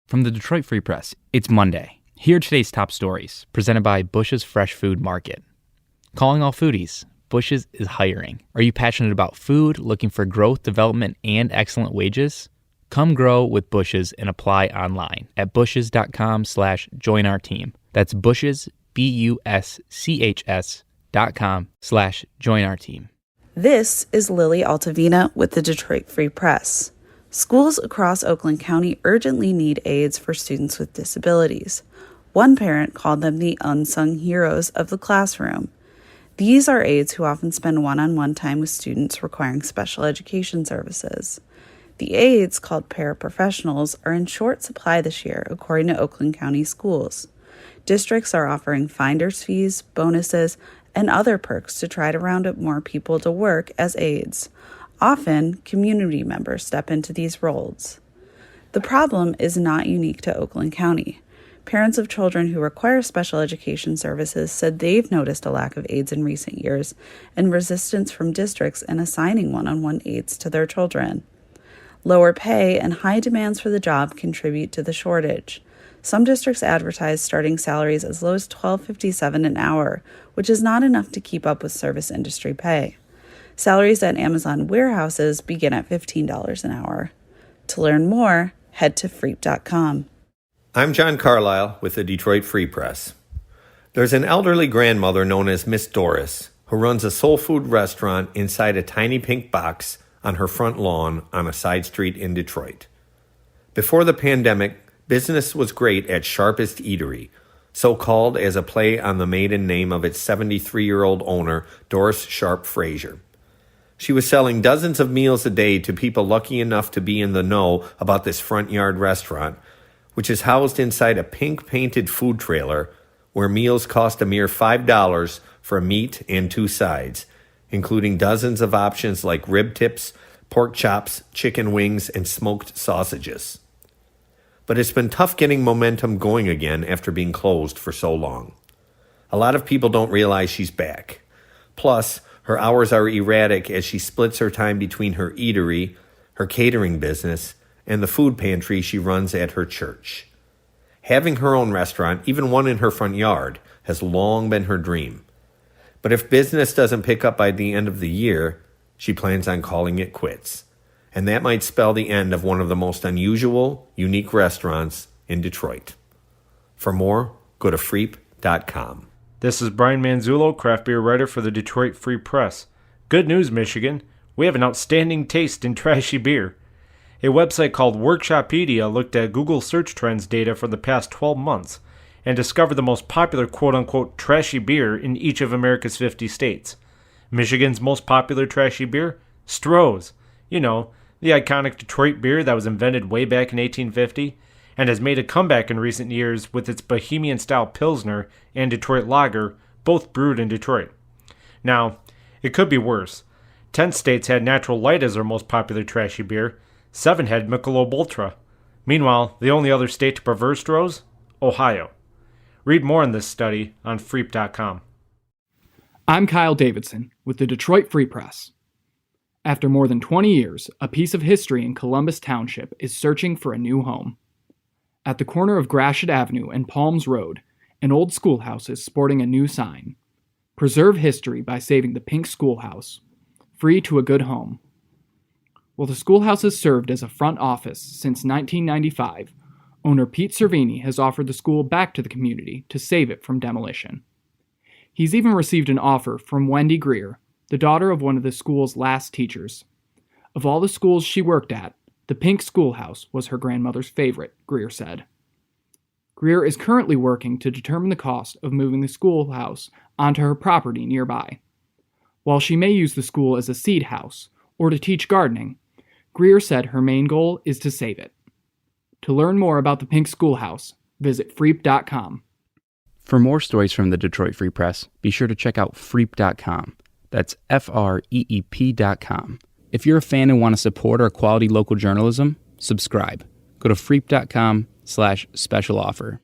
From the Detroit Free Press, it's Monday. Here are today's top stories, presented by Bush's Fresh Food Market. Calling all foodies, Bush's is hiring. Are you passionate about food, looking for growth, development, and excellent wages? Come grow with Bush's and apply online at bushes.com/join-our-team. That's Bush's, BUSCHS.com/join-our-team. This is Lily Altavina with the Detroit Free Press. Schools across Oakland County urgently need aides for students with disabilities. One parent called them the unsung heroes of the classroom. These are aides who often spend one-on-one time with students requiring special education services. The aides, called paraprofessionals, are in short supply this year, according to Oakland County schools. Districts are offering finder's fees, bonuses, and other perks to try to round up more people to work as aides. Often, community members step into these roles. The problem is not unique to Oakland County. Parents of children who require special education services said they've noticed a lack of aides in recent years and resistance from districts in assigning one-on-one aides to their children. Lower pay and high demands for the job contribute to the shortage. Some districts advertise starting salaries as low as $12.57 an hour, which is not enough to keep up with service industry pay. Salaries at Amazon warehouses begin at $15 an hour. To learn more, head to freep.com. I'm John Carlisle with the Detroit Free Press. There's an elderly grandmother known as Miss Doris who runs a soul food restaurant inside a tiny pink box on her front lawn on a side street in Detroit. Before the pandemic, business was great at Sharpest Eatery, so called as a play on the maiden name of its 73-year-old owner, Doris Sharp Frazier. She was selling dozens of meals a day to people lucky enough to be in the know about this front yard restaurant, which is housed inside a pink-painted food trailer where meals cost a mere $5 for meat and 2 sides, including dozens of options like rib tips, pork chops, chicken wings, and smoked sausages. But it's been tough getting momentum going again after being closed for so long. A lot of people don't realize she's back. Plus, her hours are erratic as she splits her time between her eatery, her catering business, and the food pantry she runs at her church. Having her own restaurant, even one in her front yard, has long been her dream. But if business doesn't pick up by the end of the year, she plans on calling it quits. And that might spell the end of one of the most unusual, unique restaurants in Detroit. For more, go to freep.com. This is Brian Manzullo, craft beer writer for the Detroit Free Press. Good news, Michigan. We have an outstanding taste in trashy beer. A website called Workshopedia looked at Google search trends data for the past 12 months and discovered the most popular quote-unquote trashy beer in each of America's 50 states. Michigan's most popular trashy beer? Stroh's. You know, the iconic Detroit beer that was invented way back in 1850 and has made a comeback in recent years with its Bohemian-style Pilsner and Detroit Lager, both brewed in Detroit. Now, it could be worse. 10 states had Natural Light as their most popular trashy beer. 7 had Michelob Ultra. Meanwhile, the only other state to prefer Stroh's? Ohio. Read more on this study on freep.com. I'm Kyle Davidson with the Detroit Free Press. After more than 20 years, a piece of history in Columbus Township is searching for a new home. At the corner of Gratiot Avenue and Palms Road, an old schoolhouse is sporting a new sign. Preserve history by saving the pink schoolhouse. Free to a good home. While the schoolhouse has served as a front office since 1995, owner Pete Cervini has offered the school back to the community to save it from demolition. He's even received an offer from Wendy Greer, the daughter of one of the school's last teachers. Of all the schools she worked at, the pink schoolhouse was her grandmother's favorite, Greer said. Greer is currently working to determine the cost of moving the schoolhouse onto her property nearby. While she may use the school as a seed house or to teach gardening, Greer said her main goal is to save it. To learn more about the pink schoolhouse, visit freep.com. For more stories from the Detroit Free Press, be sure to check out freep.com. That's FREEP.com. If you're a fan and want to support our quality local journalism, subscribe. Go to freep.com/special offer.